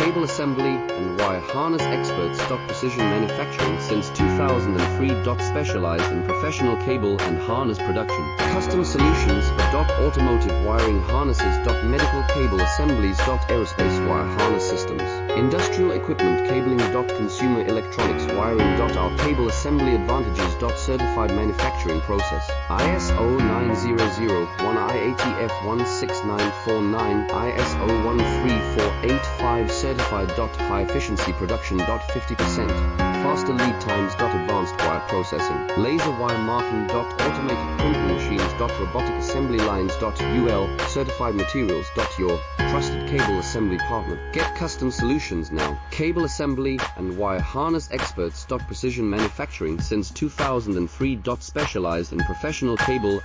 cable assembly and wire harness experts. Precision manufacturing since 2003. Specialized in professional cable and harness production. Custom solutions for automotive wiring harnesses. Medical cable assemblies. Aerospace wire harness systems. Industrial equipment cabling. Consumer electronics wiring. Our cable assembly advantages. Certified manufacturing process. ISO 9001 IATF 16949 ISO 13485 certified. High efficiency production. 50% faster lead times. Advanced wire processing. Laser wire marking. Automated printing machines. Robotic assembly lines. UL certified materials. Your trusted cable assembly partner. Get custom solutions now. Cable assembly and wire harness experts. Precision manufacturing since 2003. Specialized in professional cable